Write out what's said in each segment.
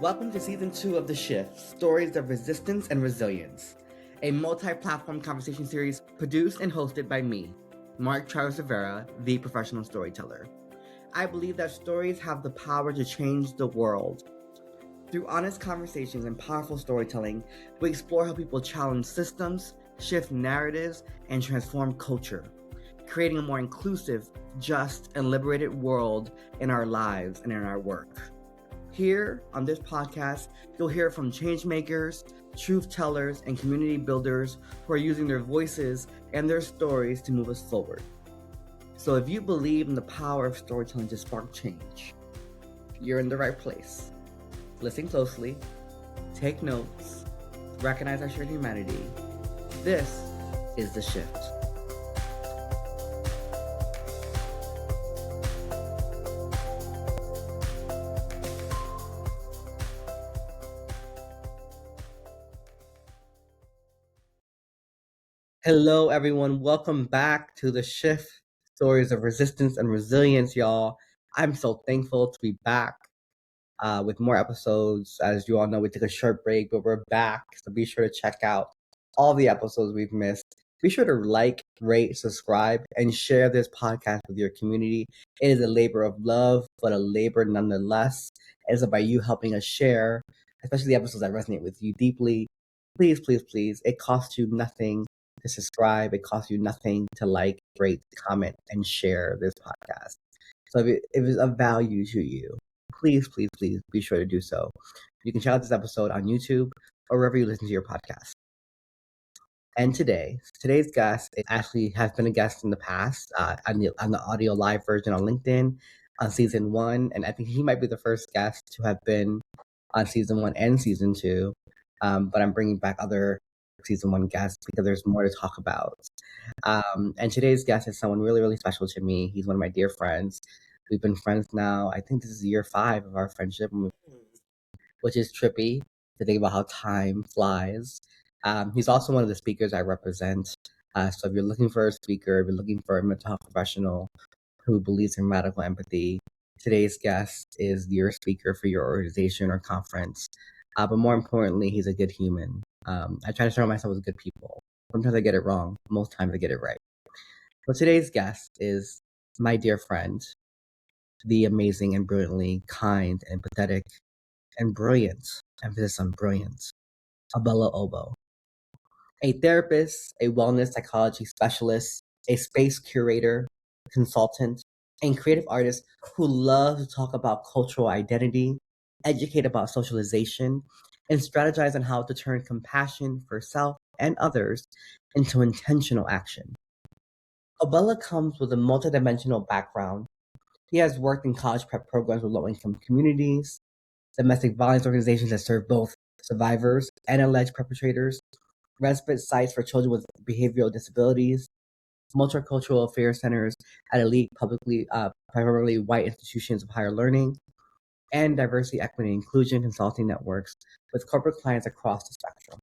Welcome to Season 2 of The Shift, Stories of Resistance and Resilience, a multi-platform conversation series produced and hosted by me, Mark Charles Rivera, the professional storyteller. I believe that stories have the power to change the world. Through honest conversations and powerful storytelling, we explore how people challenge systems, shift narratives, and transform culture, creating a more inclusive, just, and liberated world in our lives and in our work. Here on this podcast, you'll hear from changemakers, truth tellers, and community builders who are using their voices and their stories to move us forward. So if you believe in the power of storytelling to spark change, you're in the right place. Listen closely, take notes, recognize our shared humanity. This is The Shift. Hello, everyone. Welcome back to The Shift, Stories of Resistance and Resilience, y'all. I'm so thankful to be back with more episodes. As you all know, we took a short break, but we're back. So be sure to check out all the episodes we've missed. Be sure to like, rate, subscribe, and share this podcast with your community. It is a labor of love, but a labor nonetheless. It is about you helping us share, especially the episodes that resonate with you deeply. Please, please, please. It costs you nothing to subscribe. It costs you nothing to like, rate, comment, and share this podcast. So if it's of value to you, please, please, please be sure to do so. You can check out this episode on YouTube or wherever you listen to your podcast. And today's guest actually has been a guest in the past on the audio live version on LinkedIn on season 1, and I think he might be the first guest to have been on season 1 and season 2. But I'm bringing back other season 1 guests because there's more to talk about. And today's guest is someone really, really special to me. He's one of my dear friends. We've been friends now. I think this is year 5 of our friendship, which is trippy to think about how time flies. He's also one of the speakers I represent. So if you're looking for a speaker, if you're looking for a mental health professional who believes in radical empathy, today's guest is your speaker for your organization or conference. But more importantly, he's a good human. I try to surround myself with good people. Sometimes I get it wrong. Most times I get it right. But today's guest is my dear friend, the amazing and brilliantly kind and empathetic and brilliant, emphasis on brilliant, Obella Obbo. A therapist, a wellness psychology specialist, a space curator, consultant, and creative artist who loves to talk about cultural identity, educate about socialization, and strategize on how to turn compassion for self and others into intentional action. Obella comes with a multidimensional background. He has worked in college prep programs with low-income communities, domestic violence organizations that serve both survivors and alleged perpetrators, respite sites for children with behavioral disabilities, multicultural affairs centers at elite publicly, primarily white institutions of higher learning, and diversity, equity, and inclusion consulting networks with corporate clients across the spectrum,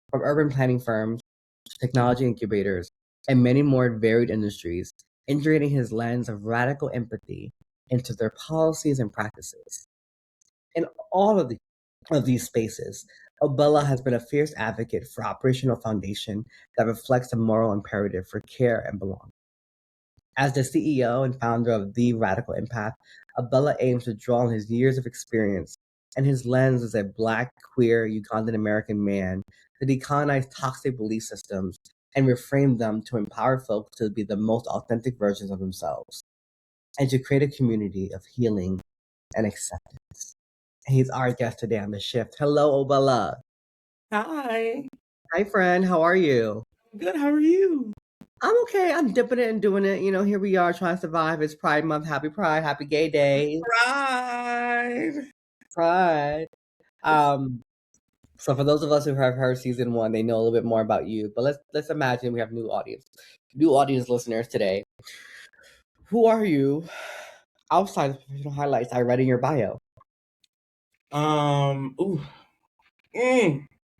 from urban planning firms, technology incubators, and many more varied industries, integrating his lens of radical empathy into their policies and practices. In all of these spaces, Obella has been a fierce advocate for operational foundation that reflects a moral imperative for care and belonging. As the CEO and founder of The Radical Empath, Obella aims to draw on his years of experience and his lens as a Black, queer, Ugandan-American man to decolonize toxic belief systems and reframe them to empower folks to be the most authentic versions of themselves and to create a community of healing and acceptance. He's our guest today on The Shift. Hello, Obella. Hi. Hi, friend. How are you? Good. How are you? I'm okay. I'm dipping it and doing it. You know, here we are trying to survive. It's Pride Month. Happy Pride. Happy Gay Day. Pride. So for those of us who have heard season 1, they know a little bit more about you. But let's imagine we have new audience listeners today. Who are you outside of professional highlights I read in your bio?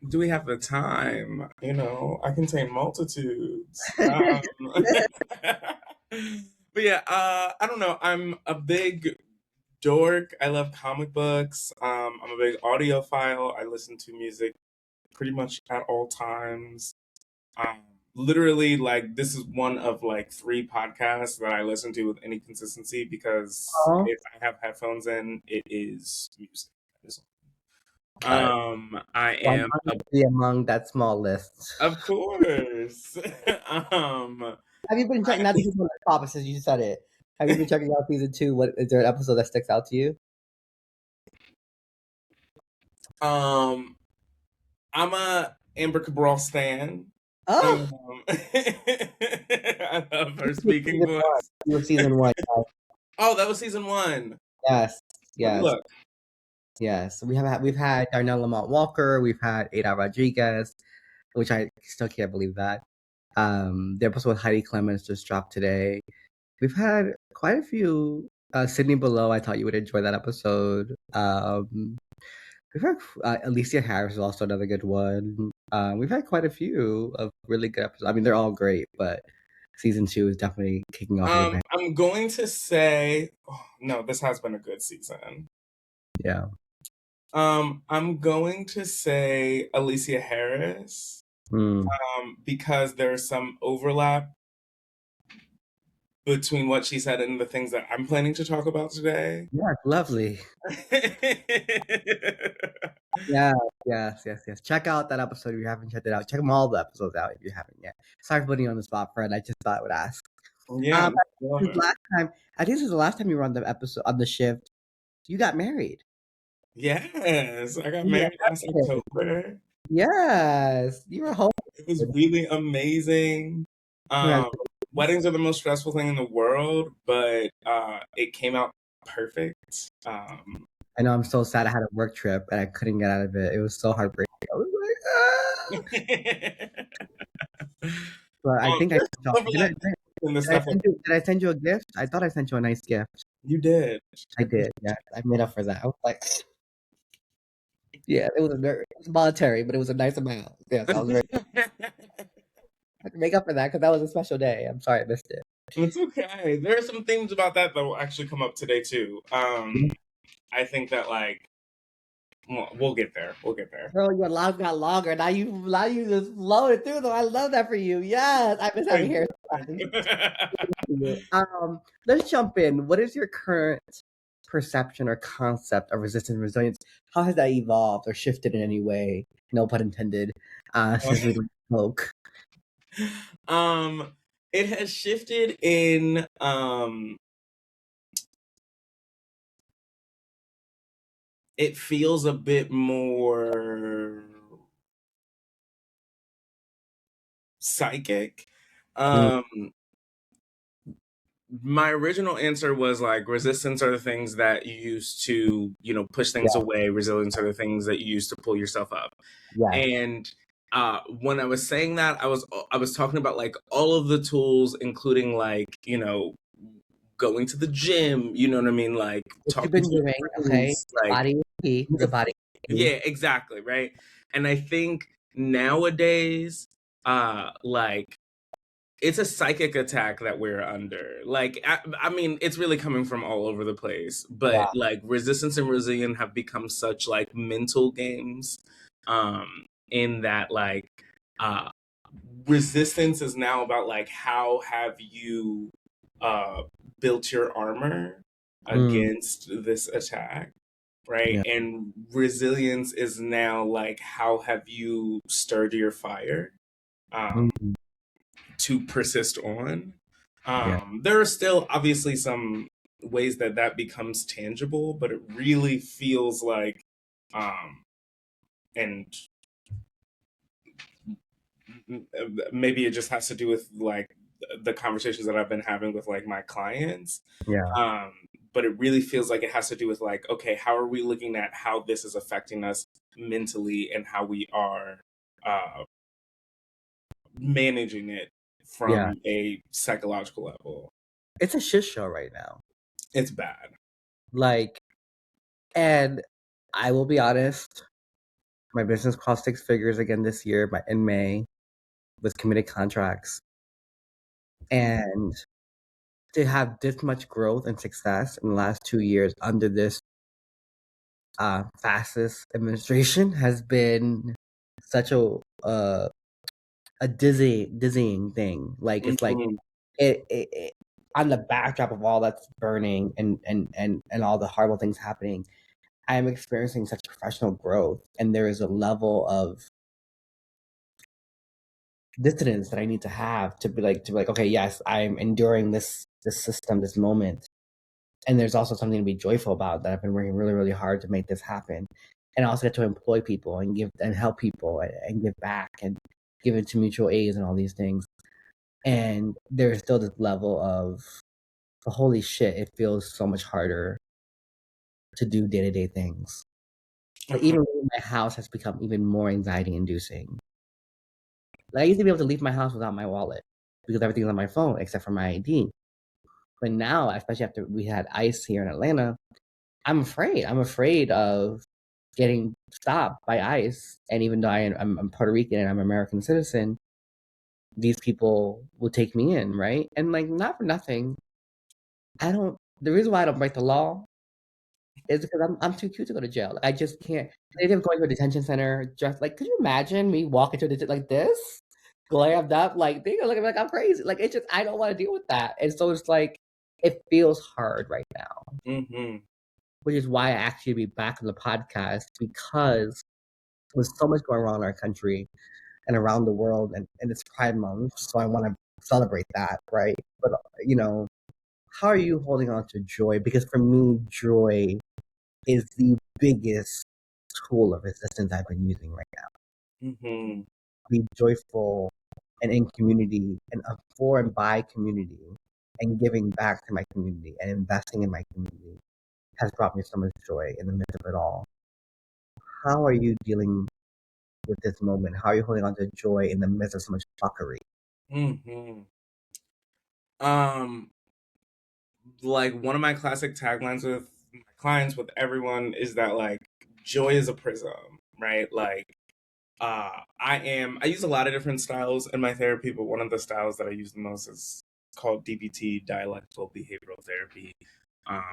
Do we have the time? I contain multitudes. But yeah, I don't know. I'm a big dork. I love comic books. I'm a big audiophile. I listen to music pretty much at all times. Um, Literally, like, this is one of like three podcasts that I listen to with any consistency because Oh, if I have headphones in, it is music. got it. I So I'm am honored to be among that small list. of course. um, Have you been checking? Not to keep on the topic since you said it. Have you been checking out season 2? What is there an episode that sticks out to you? um, I'm a Amber Cabral stan. Oh, I love her you speaking were season 1. voice. You were season 1. Oh, that was season one. Yes, Let me yes, look. yes. We've had Darnell Lamont Walker. We've had Ada Rodriguez, which I still can't believe that. The episode with Heidi Clemens just dropped today. We've had quite a few. Sydney Below, I thought you would enjoy that episode. We've had Alicia Harris is also another good one. We've had quite a few of really good episodes. I mean, they're all great, but season 2 is definitely kicking off with a bang. I'm going to say, oh, no, this has been a good season. Yeah. I'm going to say Alicia Harris, Mm. because there's some overlap between what she said and the things that I'm planning to talk about today. Yeah, it's lovely. Yeah, yes. Check out that episode if you haven't checked it out. Check them all the episodes out if you haven't yet. Sorry for putting you on the spot, friend. I just thought I would ask. Yeah, love Since it. last time, I think this is the last time you were on the episode on the shift. You got married. Yes, I got Yeah. married last October. Yes, you were home. It was really amazing. Um, Weddings are the most stressful thing in the world, but it came out perfect. I know I'm so sad I had a work trip and I couldn't get out of it. It was so heartbreaking. I was like, ah. But I think I did I, Overlap in the stuff like did I send you a gift? I thought I sent you a nice gift. you did. I did. Yeah, I made up for that. I was like, yeah, it was monetary, but it was a nice amount. Yes, I was very I had to make up for that because that was a special day. I'm sorry I missed it. It's okay. There are some themes about that that will actually come up today too. I think that like we'll get there. We'll get there. Girl, your life got longer. Now you just loaded through them. I love that for you. Yes, I miss having hair. Let's jump in. What is your current perception or concept of resistance and resilience? How has that evolved or shifted in any way? No pun intended. Since we spoke. It has shifted in it feels a bit more psychic. Mm, My original answer was like resistance are the things that you use to, push things yeah, away. Resilience are the things that you use to pull yourself up. yeah. And when I was saying that, I was talking about like all of the tools, including like, going to the gym, you know what I mean? Like What you've talking been to your doing, okay? friends, like Body is key. Your body is key. yeah, exactly, right? And I think nowadays, like it's a psychic attack that we're under. Like, I mean, it's really coming from all over the place. Yeah. But like, resistance and resilience have become such like mental games. In that, like, uh, resistance is now about like how have you built your armor Mm, against this attack, right? yeah. And resilience is now like how have you stirred your fire um, Mm, to persist on. yeah. There are still obviously some ways that that becomes tangible, but it really feels like, and maybe it just has to do with like the conversations that I've been having with like my clients. Yeah. Um, but it really feels like it has to do with like, okay, how are we looking at how this is affecting us mentally and how we are uh, managing it Yeah. from a psychological level. It's a shit show right now. It's bad. Like, and I will be honest, my business crossed 6 figures again this year in May with committed contracts. And to have this much growth and success in the last 2 years under this fascist administration has been such a dizzying thing. Like it's like Mm-hmm. it on the backdrop of all that's burning and all the horrible things happening, I am experiencing such professional growth, and there is a level of dissonance that I need to have to be like, okay, yes, I'm enduring this system, this moment, and there's also something to be joyful about that I've been working really, really hard to make this happen, and I also get to employ people and give and help people and give back and give into mutual aids and all these things, and there's still this level of holy shit, it feels so much harder to do day to day things. Like Uh-huh. even leaving my house has become even more anxiety inducing. Like I used to be able to leave my house without my wallet because everything's on my phone except for my ID. But now, especially after we had ICE here in Atlanta, I'm afraid. I'm afraid of getting stopped by ICE. And even though I'm Puerto Rican and I'm an American citizen, these people will take me in, right? And like, not for nothing. The reason why I don't break the law is because I'm too cute to go to jail. Like, I just can't. They didn't going to a detention center just like, could you imagine me walking to a detention like this? Glammed up, like they gonna look at me like I'm crazy. Like it's just I don't want to deal with that. And so it's like it feels hard right now. Mm-hmm. Which is why I actually be back on the podcast because there's so much going on in our country and around the world and it's Pride Month. So I want to celebrate that, right? But you know, how are you holding on to joy? Because for me, joy is the biggest tool of resistance I've been using right now. Mm-hmm. Be joyful and in community and for and by community and giving back to my community and investing in my community has brought me so much joy in the midst of it all. How are you dealing with this moment? How are you holding on to joy in the midst of so much fuckery? Mm-hmm. Um, like one of my classic taglines with my clients, with everyone, is that like joy is a prism, right? Like I use a lot of different styles in my therapy, but one of the styles that I use the most is called DBT, dialectical behavioral therapy. Um,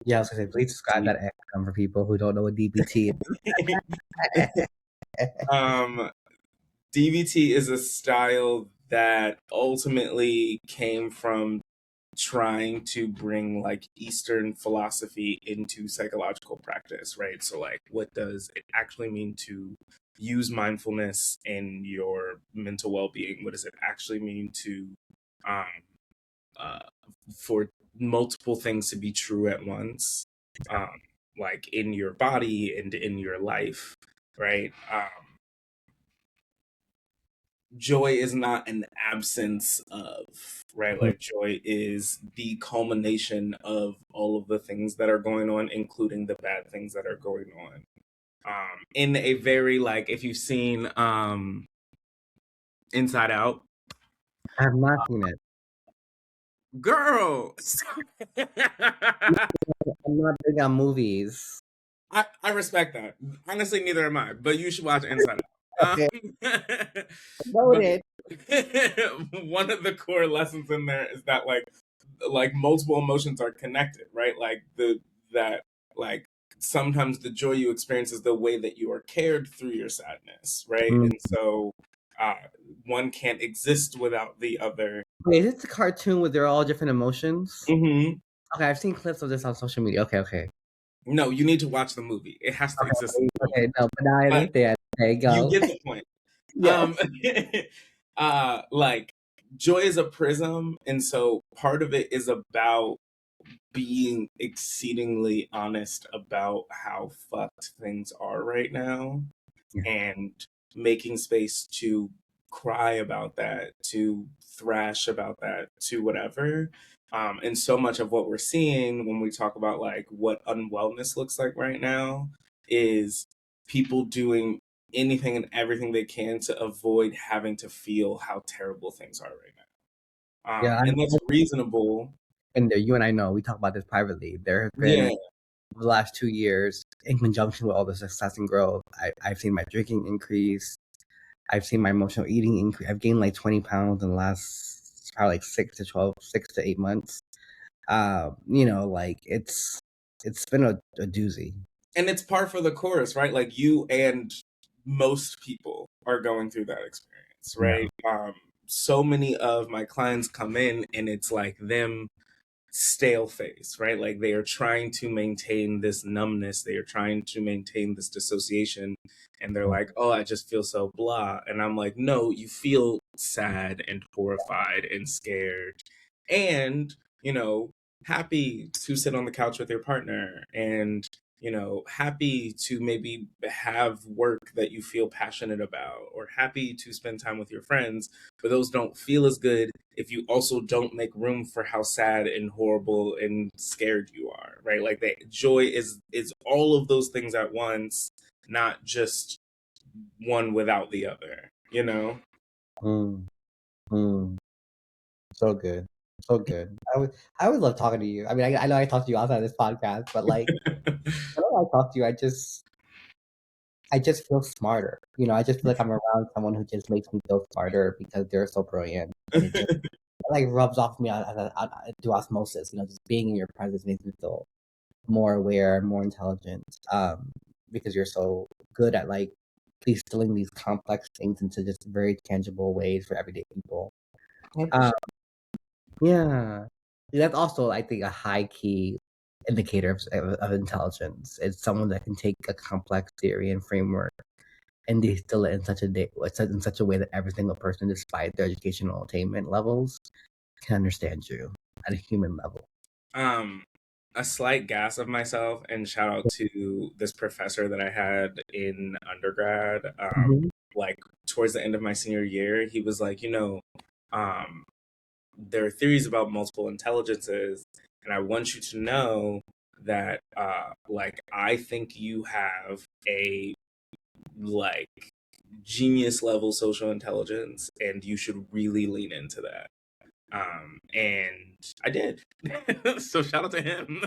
Yeah, I was gonna say, please describe that acronym for people who don't know what DBT is. um, DBT is a style that ultimately came from trying to bring like Eastern philosophy into psychological practice, right? So, like, what does it actually mean to use mindfulness in your mental well being? What does it actually mean to, um, uh, for multiple things to be true at once, um, like in your body and in your life, right? Joy is not an absence of, right? Like joy is the culmination of all of the things that are going on, including the bad things that are going on. In a very like, if you've seen Inside Out, I have not seen it. girl. I'm not big on movies. I respect that. Honestly, neither am I, but you should watch Inside Out. Okay, But noted. one of the core lessons in there is that like multiple emotions are connected, right? Like the that like sometimes the joy you experience is the way that you are cared through your sadness, right? Mm. And so uh, one can't exist without the other. Wait, is this a cartoon where they're all different emotions? Hmm. Okay, I've seen clips of this on social media. Okay, okay. No, you need to watch the movie. It has to exist in Okay, the movie. okay, no, but now I But understand. There you you go. get the point. Yes. Um, like joy is a prism, and so part of it is about being exceedingly honest about how fucked things are right now Yeah. and making space to cry about that, to thrash about that, to whatever. And so much of what we're seeing when we talk about like what unwellness looks like right now is people doing anything and everything they can to avoid having to feel how terrible things are right now. Yeah, And that's reasonable. and you and I know we talk about this privately. There have Yeah. been the last 2 years, in conjunction with all the success and growth, I've seen my drinking increase. I've seen my emotional eating increase. I've gained like 20 pounds in the last probably like 6 to 8 months. Like it's been a doozy. And it's par for the course, right? Like you and most people are going through that experience, Yeah. right? So many of my clients come in and it's like them stale face, right? Like they are trying to maintain this numbness, they are trying to maintain this dissociation, and they're like, oh, I just feel so blah. And I'm like, no, you feel sad and horrified and scared and, happy to sit on the couch with your partner and happy to maybe have work that you feel passionate about or happy to spend time with your friends, but those don't feel as good if you also don't make room for how sad and horrible and scared you are, right? Like the joy is all of those things at once, not just one without the other, you know? Mm, mm. So good. So good. I would love talking to you. I mean, I know I talk to you outside of this podcast, but like whenever I talk to you, I just feel smarter. I just feel like I'm around someone who just makes me feel smarter because they're so brilliant, and it like rubs off me through osmosis. Just being in your presence makes me feel more aware, more intelligent. Because you're so good at like distilling these complex things into just very tangible ways for everyday people. I Um, appreciate yeah, that's also I think a high key indicator of intelligence. It's someone that can take a complex theory and framework and distill it in such a way that every single person, despite their educational attainment levels, can understand you at a human level. um a slight gas of myself, and shout out to this professor that I had in undergrad. Mhm. Like towards the end of my senior year, he was like, um there are theories about multiple intelligences, and I want you to know that like I think you have a like genius level social intelligence and you should really lean into that. And I did. So shout out to him.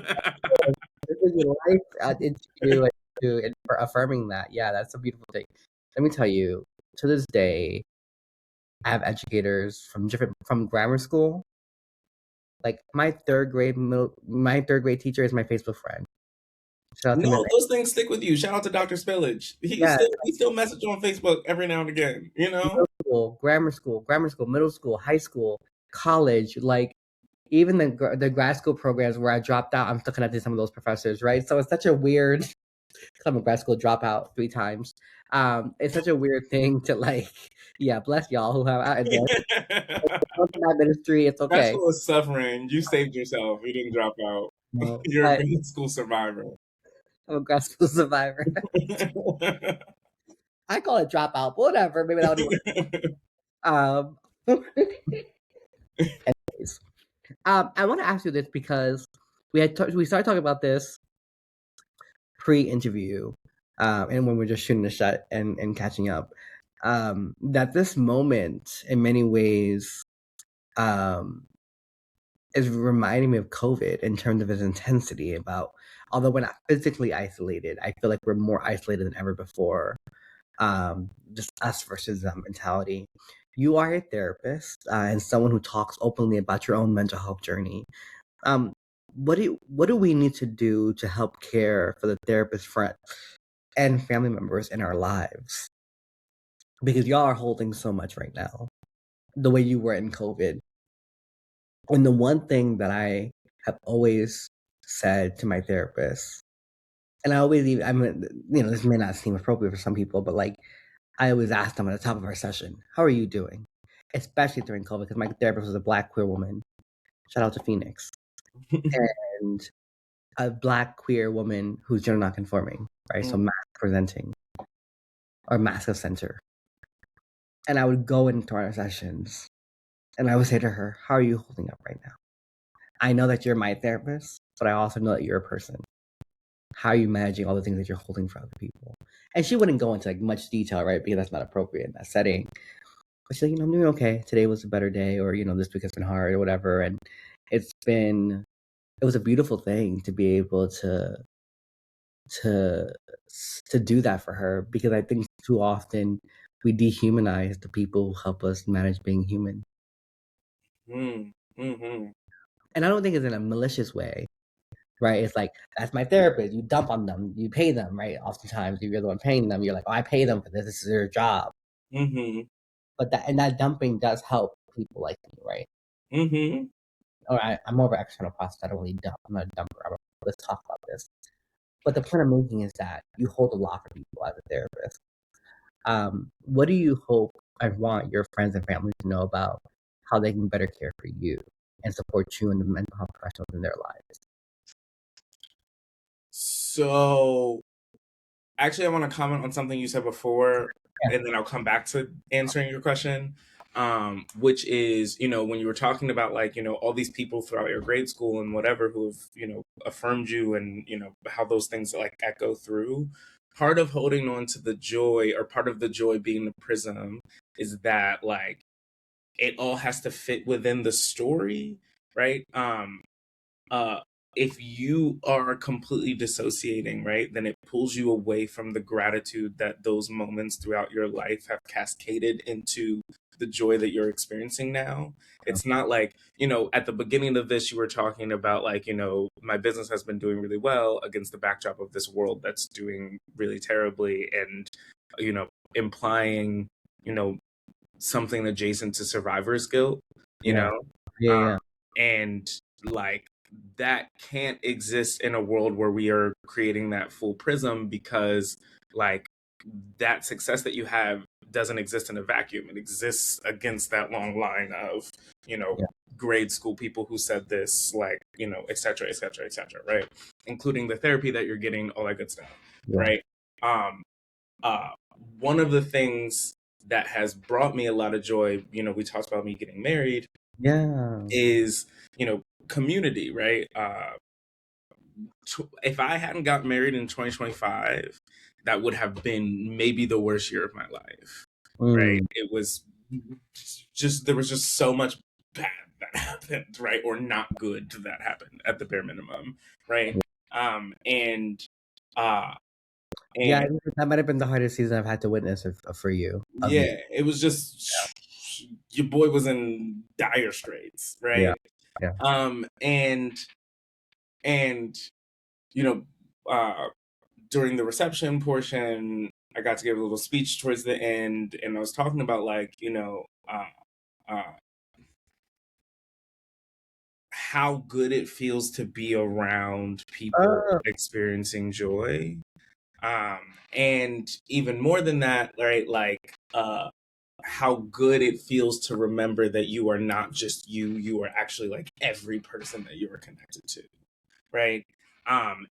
This is your life into you and for affirming that. Yeah, that's a beautiful thing. Let me tell you, to this day, I have educators from grammar school. Like my third grade teacher is my Facebook friend. Shout out to No, Millie. those things stick with you. Shout out to Dr. Spillage. He Yeah, still he still message on Facebook every now and again, you know? middle school, grammar school, middle school, high school, college, like even the grad school programs where I dropped out, I'm still connected to some of those professors, right? So it's such a weird. I'm a grad school dropout 3 times. It's such a weird thing to like. Yeah, bless y'all who have out in there. My ministry, it's Grad okay. school is suffering. You saved yourself. You didn't drop out. No, You're a but grad school survivor. I'm a grad school survivor. I call it dropout, but whatever. Maybe that would work. Um, anyways, I want to ask you this because we started talking about this pre-interview, and when we're just shooting the shot and catching up, that this moment in many ways um, is reminding me of COVID in terms of its intensity. Although we're not physically isolated, I feel like we're more isolated than ever before. Just us versus mentality. You are a therapist and someone who talks openly about your own mental health journey. Um, what do we need to do to help care for the therapist friend and family members in our lives? Because y'all are holding so much right now, the way you were in COVID. And the one thing that I have always said to my therapist, and I mean, this may not seem appropriate for some people, but like I always ask them at the top of our session, "How are you doing?" Especially during COVID, because my therapist was a Black queer woman. Shout out to Phoenix, and a Black queer woman who's gender nonconforming, right? So mask presenting or mask of center. And I would go into our sessions, and I would say to her, "How are you holding up right now? I know that you're my therapist, but I also know that you're a person. How are you managing all the things that you're holding for other people?" And she wouldn't go into like much detail, right? Because that's not appropriate in that setting. But she's like, I'm doing okay. Today was a better day, or this week has been hard, or whatever. And it's been, it was a beautiful thing to be able to to do that for her, because I think too often we dehumanize the people who help us manage being human. Mm. Mm-hmm. And I don't think it's in a malicious way, right? It's like, that's my therapist. You dump on them, you pay them, right? Oftentimes, if you're the one paying them, you're like, oh, I pay them for this. This is their job. Mm-hmm. But that dumping does help people like me, right? Mm-hmm. Or I'm more of an external process. I don't really dump. I'm not a dumper. Let's talk about this. But the point I'm making is that you hold a lot for people as a therapist. What do you hope and want your friends and family to know about how they can better care for you and support you and the mental health professionals in their lives? So, actually, I want to comment on something you said before, Yeah. and then I'll come back to answering your question. Which is, when you were talking about like, all these people throughout your grade school and whatever who have, affirmed you and, how those things like echo through. Part of holding on to the joy, or part of the joy being the prism, is that like it all has to fit within the story, right? Uh if you are completely dissociating, right, then it pulls you away from the gratitude that those moments throughout your life have cascaded into the joy that you're experiencing now. It's not like, at the beginning of this, you were talking about like, my business has been doing really well against the backdrop of this world that's doing really terribly, and, implying, you know, something adjacent to survivor's guilt, you Yeah. know? Yeah. Um, Yeah. and like that can't exist in a world where we are creating that full prism, because like that success that you have doesn't exist in a vacuum. It exists against that long line of, you know, Yeah. grade school people who said this, like, et cetera, et cetera, et cetera, right? Including the therapy that you're getting, all that good stuff, Yeah. right? Um, uh, One of the things that has brought me a lot of joy, we talked about me getting married, Yeah. is, community, right? If I hadn't got married in 2025, that would have been maybe the worst year of my life, right? Mm. It was just, there was just so much bad that happened, right? Or not good that happened at the bare minimum, right? And, uh, Yeah. and That might have been the hardest season I've had to witness for you. Of you. yeah, it was just, your boy was in dire straits, Yeah. right? Yeah. And and you know, uh, during the reception portion, I got to give a little speech towards the end, and I was talking about like, uh, how good it feels to be around people Oh. experiencing joy. And even more than that, right? Like, how good it feels to remember that you are not just you are actually like every person that you are connected to, right?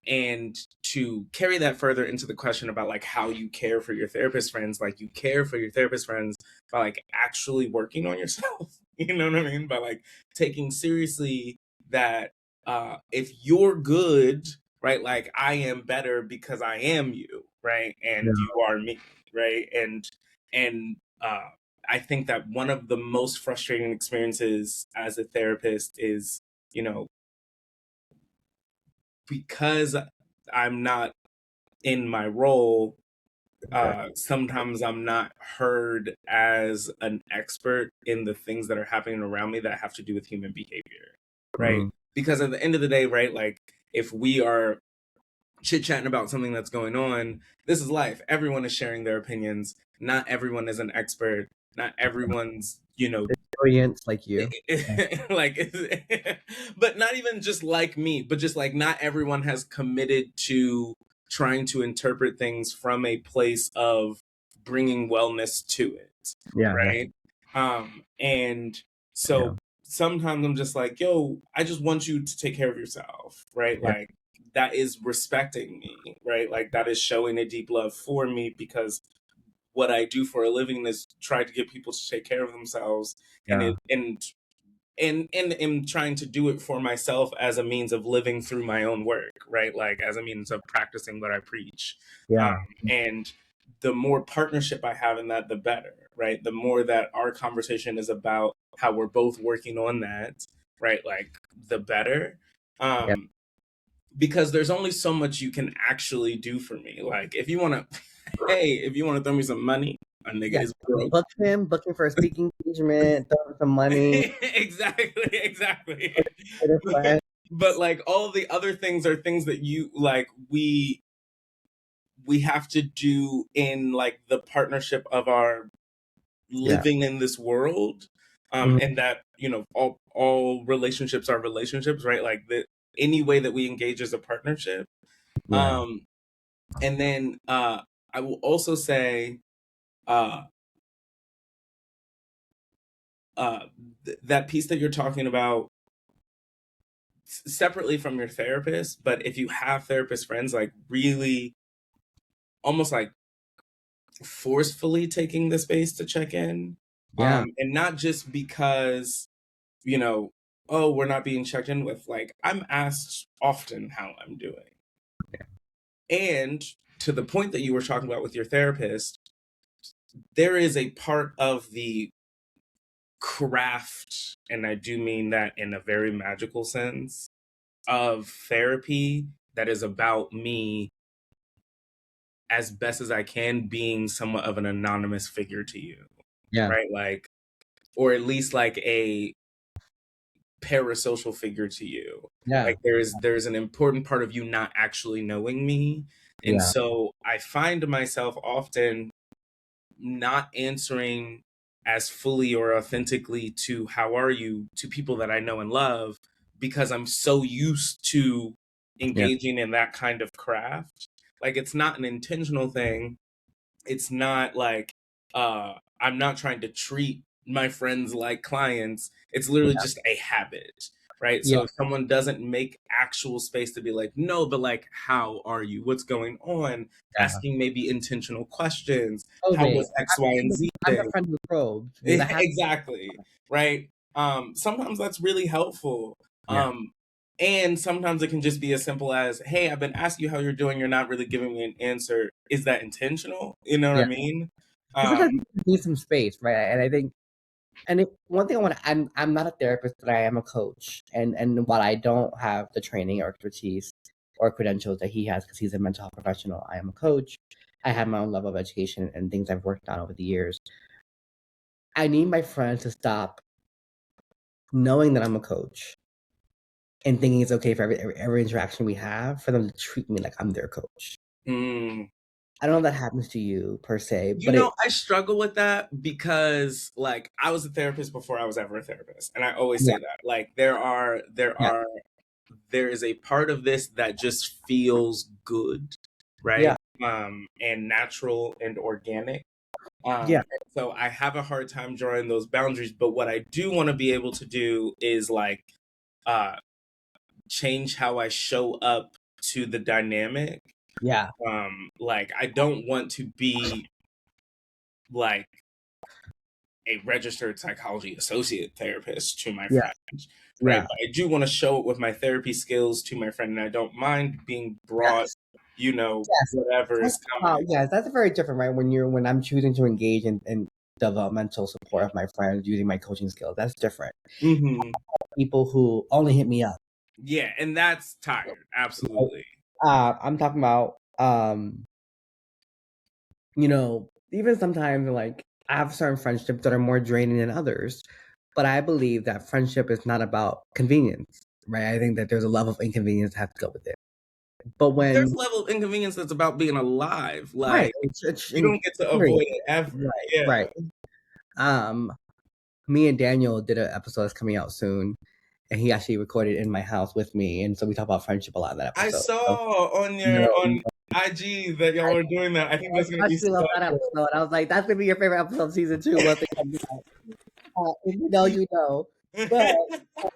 And to carry that further into the question about like how you care for your therapist friends, like you care for your therapist friends by like actually working on yourself, you know what I mean? By like taking seriously that, if you're good, right, like I am better because I am you, right, and Yeah. you are me, right? And I think that one of the most frustrating experiences as a therapist is, you know, because I'm not in my role, Yeah. sometimes I'm not heard as an expert in the things that are happening around me that have to do with human behavior, right? Mm. Because at the end of the day, right, like if we are chit chatting about something that's going on, this is life. Everyone is sharing their opinions. Not everyone is an expert. Not everyone's, Experience like you. Yeah. like, but not even just like me, but just like not everyone has committed to trying to interpret things from a place of bringing wellness to it, Yeah. Yeah. right? And Yeah. so sometimes I'm just like, yo, I just want you to take care of yourself, right? Yeah. Like that is respecting me, right? Like that is showing a deep love for me, because what I do for a living is try to get people to take care of themselves, and Yeah. it and am trying to do it for myself as a means of living through my own work, right? Like as a means of practicing what I preach. Um, Yeah. and the more partnership I have in that, the better, right? The more that our conversation is about how we're both working on that, right? Like the better. Yeah. Um, because there's only so much you can actually do for me. Like if you want to, hey, if you want to throw me some money, a nigga Yeah, is broke. book him for a speaking engagement, throw him some money. Exactly. For the friend. But like all the other things are things that you like we have to do in like the partnership of our Yeah. living in this world. Mhm. And that, you know, all relationships are relationships, right? Like that any way that we engage is a partnership. Yeah. Um and then I will also say uh uh that piece that you're talking about separately from your therapist, but if you have therapist friends, like really almost like forcefully taking the space to check in. Yeah. And not just because, you know, oh, we're not being checked in with. Like, I'm asked often how I'm doing. And to the point that you were talking about with your therapist, there is a part of the craft, and I do mean that in a very magical sense, of therapy that is about me as best as I can being somewhat of an anonymous figure to you, Yeah. right? Like, or at least like a parasocial figure to you. Yeah. Like there's an important part of you not actually knowing me. And Yeah. so I find myself often not answering as fully or authentically to how are you to people that I know and love because I'm so used to Yeah. engaging in that kind of craft. Like it's not an intentional thing. It's not like I'm not trying to treat my friends like clients. It's literally Yeah. just a habit, right? Yeah. So if someone doesn't make actual space to be like, no, but like, how are you? What's going on? Yeah. Asking maybe intentional questions. How Probing. was X, Y, and Z I'm the thing? friend who probes. Will that happen? Exactly, right? Sometimes that's really helpful. Yeah. And sometimes it can just be as simple as, hey, I've been asking you how you're doing. You're not really giving me an answer. Is that intentional? You know what Yeah. I mean? Because Um, sometimes you need some space, right? And I think, one thing I want to, I'm not a therapist, but I am a coach. And while I don't have the training or expertise or credentials that he has, because he's a mental health professional, I am a coach. I have my own level of education and things I've worked on over the years. I need my friends to stop knowing that I'm a coach and thinking it's okay for every interaction we have for them to treat me like I'm their coach. mm, I don't know if that happens to you per se, you but know, I struggle with that because, like, I was a therapist before I was ever a therapist, and I always yeah, say that. Like, yeah, there is a part of this that just feels good, yeah, right? And natural and organic. yeah, And so I have a hard time drawing those boundaries. But what I do want to be able to do is like uh, change how I show up to the dynamic. yeah, Like I don't want to be like a registered psychology associate therapist to my yeah, friends, right? yeah. But I do want to show it with my therapy skills to my friend, and I don't mind being brought, Yes, you know, yes. whatever is coming. Yes, that's very different, right? When I'm choosing to engage in developmental support of my friends using my coaching skills, that's different. Hmm. People who only hit me up. Yeah, and that's tired. Right? Absolutely. I'm talking about even sometimes like I have certain friendships that are more draining than others, but I believe that friendship is not about convenience, right? I think that there's a level of inconvenience that has to go with it. But There's when a level of inconvenience that's about being alive. right, Like it's you in don't get to period, avoid it ever. right, Yeah. right. Um, Me and Daniel did an episode that's coming out soon, and he actually recorded in my house with me, and so we talk about friendship a lot in that I episode. So, saw on you your know, on IG that y'all I, were doing that. I think that's gonna I be actually so love that good. episode. I was like, that's gonna be your favorite episode of season 2 once it comes out. If you know, you know. But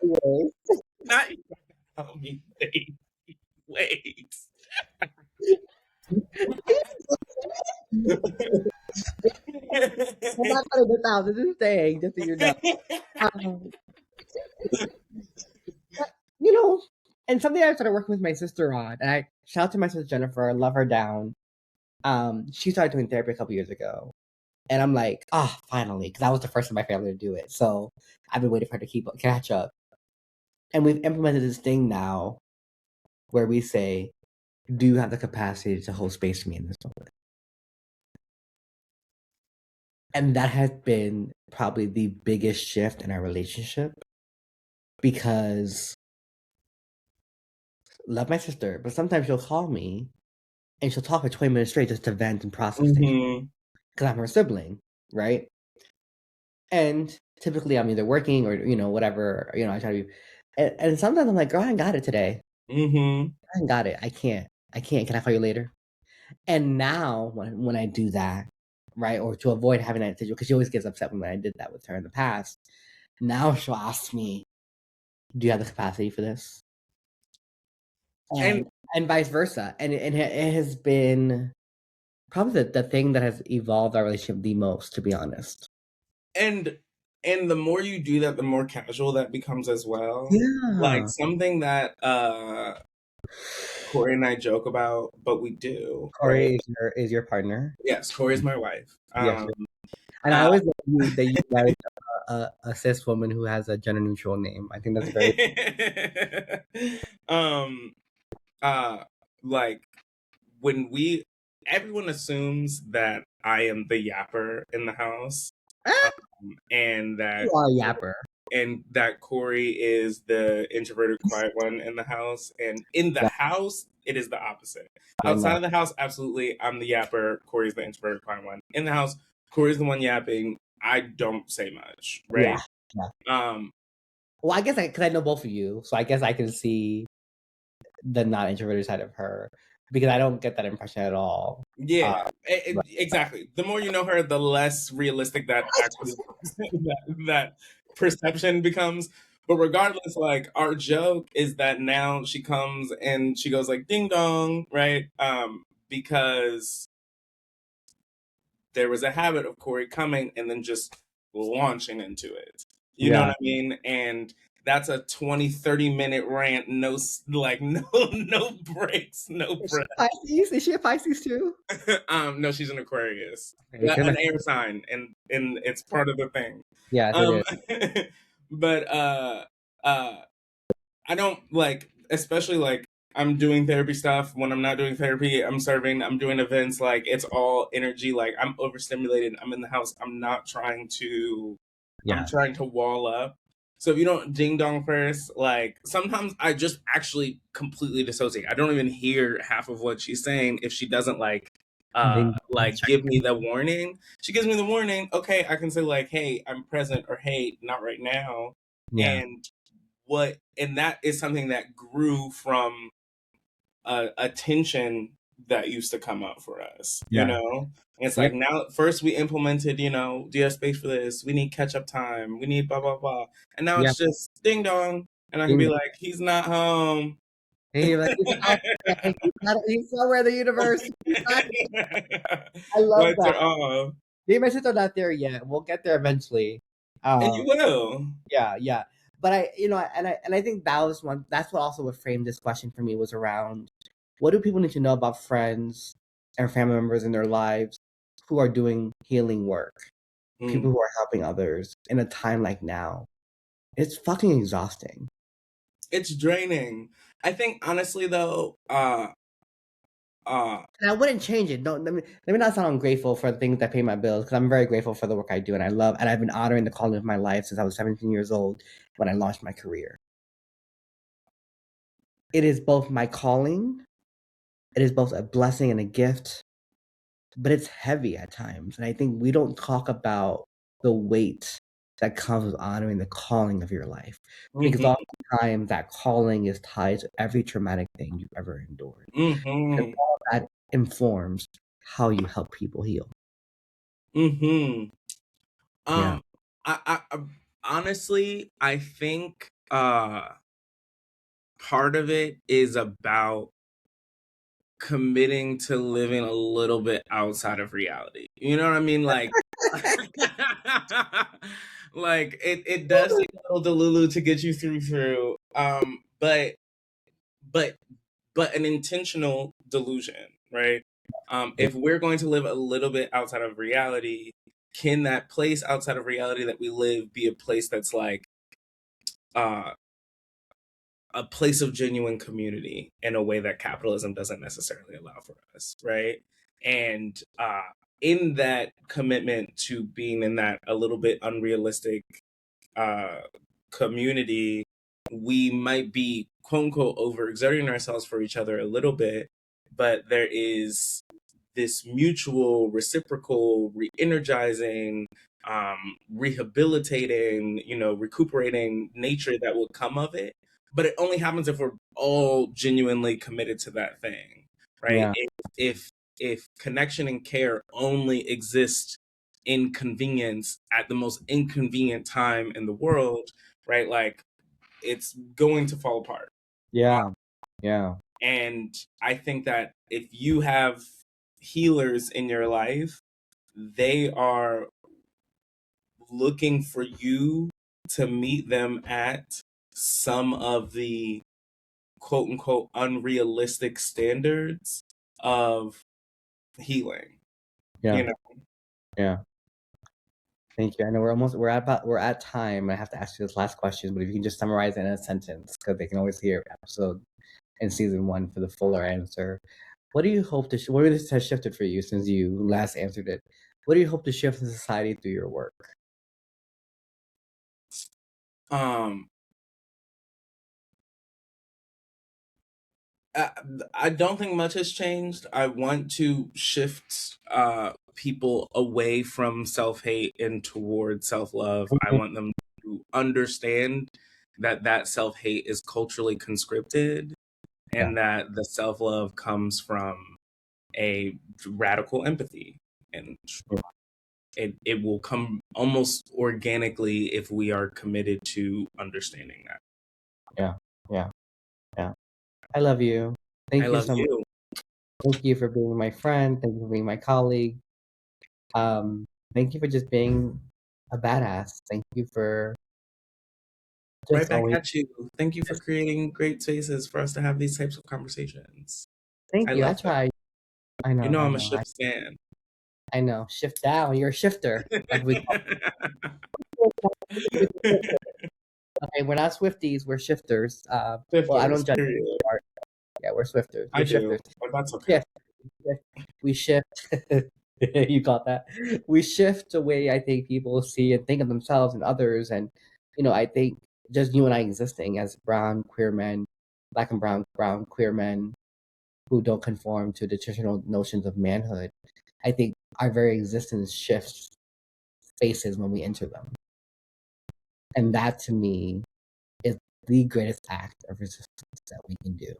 anyway, Not tell me, wait. I'm not cutting this out. This is staying, just so you know. Um, but, you know, and something I started working with my sister on, and I shout out to my sister Jennifer, love her down. She started doing therapy a couple years ago. And I'm like, finally, because I was the first in my family to do it. So I've been waiting for her to catch up. And we've implemented this thing now where we say, do you have the capacity to hold space for me in this moment? And that has been probably the biggest shift in our relationship because love my sister, but sometimes she'll call me and she'll talk for 20 minutes straight just to vent and process things Mm-hmm. because I'm her sibling, right? And typically I'm either working or, whatever, I try to be. And sometimes I'm like, girl, I ain't got it today. Mm-hmm. I ain't got it. I can't. Can I call you later? And now when I do that, right, or to avoid having that situation, because she always gets upset when I did that with her in the past, now she'll ask me, do you have the capacity for this? And And vice versa. And it has been probably the thing that has evolved our relationship the most, to be honest. and and the more you do that, the more casual that becomes as well. Like Yeah. something that Corey and I joke about, but we do, right? Corey is your partner. Yes, Corey's my wife. Yes. And I Uh, always love you that you married a cis woman who has a gender neutral name. I think that's very um, like when everyone assumes that I am the yapper in the house, ah, and you are a yapper. that Corey is the introverted, quiet one in the house. And in the Yeah, house, it is the opposite. I know. Outside of the house, absolutely, I'm the yapper. Corey's the introverted, quiet one. In the house, Corey's the one yapping. I don't say much, Yeah. right? Yeah. Um, Well, I guess because I know both of you, so I guess I can see the not introverted side of her because I don't get that impression at all. yeah, Right. exactly. The more you know her, the less realistic that actually that perception becomes. But regardless, like our joke is that now she comes and she goes like ding dong, right? Because there was a habit of Corey coming and then just launching into it. You know what Yeah. I mean? And that's a 20-30 minute rant, no no breaks, no Is breath. she Pisces? Is she a Pisces too? No, she's an Aquarius, Okay, an air sign, and it's part of the thing. yes, it Um, is. but uh, I don't like, especially like I'm doing therapy stuff. When I'm not doing therapy, I'm serving, I'm doing events. Like it's all energy. Like I'm overstimulated. I'm in the house. I'm Yeah. trying to wall up. So if you don't ding dong first, like sometimes I just actually completely dissociate. I don't even hear half of what she's saying if she doesn't Then- give me the warning. She gives me the warning. Okay, I can say like, hey, I'm present, or hey, not right now. Yeah. And that is something that grew from a tension that used to come up for us, you Yeah. know? And it's Yep. like now, first we implemented, do you have space for this? We need catch up time. We need blah, blah, blah. And now Yeah. it's just ding dong. And I can Ding be dong. like, he's not home. And you're like, he's out there. He's somewhere in the universe. I love Lights that. are off. Me and my sister are not there yet. We'll get there eventually. And you will. Yeah, yeah. But I think that was one. That's what also would frame this question for me was around what do people need to know about friends and family members in their lives who are doing healing work, people Mm. who are helping others in a time like now. It's fucking exhausting. It's draining. I think honestly though, And I wouldn't change it. Don't let me not sound ungrateful for the things that pay my bills because I'm very grateful for the work I do and I love and I've been honoring the calling of my life since I was 17 years old when I launched my career. It is both my calling, it is both a blessing and a gift, but it's heavy at times. And I think we don't talk about the weight that comes with honoring the calling of your life because mhm, oftentimes that calling is tied to every traumatic thing you've ever endured. And mhm, all that informs how you help people heal. mhm. Yeah. Um, I honestly, I think part of it is about committing to living a little bit outside of reality. You know what I mean? Like, like it does take a little delulu to get you through. But but an intentional delusion, right? If we're going to live a little bit outside of reality, can that place outside of reality that we live be a place that's like uh, a place of genuine community in a way that capitalism doesn't necessarily allow for us, right? And in that commitment to being in that a little bit unrealistic uh, community, we might be quote unquote overexerting ourselves for each other a little bit, but there is this mutual, reciprocal, re-energizing, rehabilitating, recuperating nature that will come of it. But it only happens if we're all genuinely committed to that thing, right? Yeah. If connection and care only exist in convenience at the most inconvenient time in the world, right? Like it's going to fall apart. Yeah. Yeah. And I think that if you have healers in your life, they are looking for you to meet them at some of the quote unquote unrealistic standards of healing. Yeah. You know, Yeah. Thank you. I know we're at time. I have to ask you this last question, but if you can just summarize it in a sentence, because they can always hear episode in season 1 for the fuller answer. What do you hope to? What has shifted for you since you last answered it? What do you hope to shift in society through your work? um, I don't think much has changed. I want to shift people away from self hate and toward self love. I want them to understand that self hate is culturally conscripted, Yeah. and that the self love comes from a radical empathy, and it will come almost organically if we are committed to understanding that. Yeah. Yeah. Yeah. I love you. I Thank you love so much. you. Thank you for being my friend. Thank you for being my colleague. Thank you for just being a badass. Thank you for Right just back always. at you. Thank you for creating great spaces for us to have these types of conversations. Thank I you. I love them. tried. I You know. know I I'm a know. shift stan. I know. Shift down. You're a shifter, like we call it. Okay, we're not Swifties. We're shifters. Well, I don't Shifters, judge. period. Yeah, we're Swifters. I We're do, shifters. but that's okay. Shift. We shift. You got that? We shift the way I think people see and think of themselves and others. And, I think just you and I existing as brown queer men, black and brown queer men who don't conform to the traditional notions of manhood, I think our very existence shifts faces when we enter them. And that to me is the greatest act of resistance that we can do.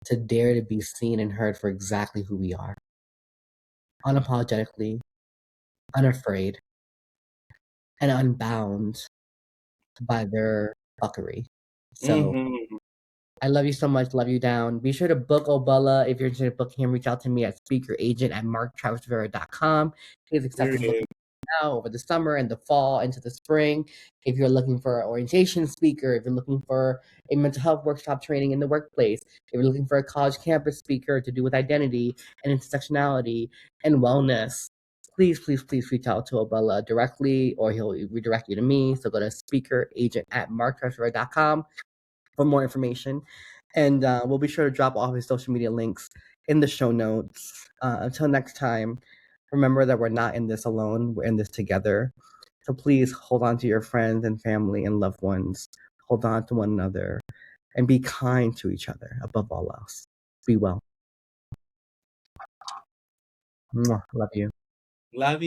To dare to be seen and heard for exactly who we are, unapologetically, unafraid, and unbound by their fuckery. So Mm-hmm. I love you so much. Love you down. Be sure to book Obella. If you're interested in booking him, reach out to me at speakeragent@marktravisrivera.com. He's accepting Period. bookings now over the summer and the fall into the spring. If you're looking for an orientation speaker, if you're looking for a mental health workshop training in the workplace, if you're looking for a college campus speaker to do with identity and intersectionality and wellness, please, please, please reach out to Obella directly or he'll redirect you to me. So go to speakeragent@marktravisrivera.com for more information. And we'll be sure to drop all his social media links in the show notes. Until next time, remember that we're not in this alone. We're in this together. So please hold on to your friends and family and loved ones. Hold on to one another and be kind to each other above all else. Be well. Mwah. Love you. Love you.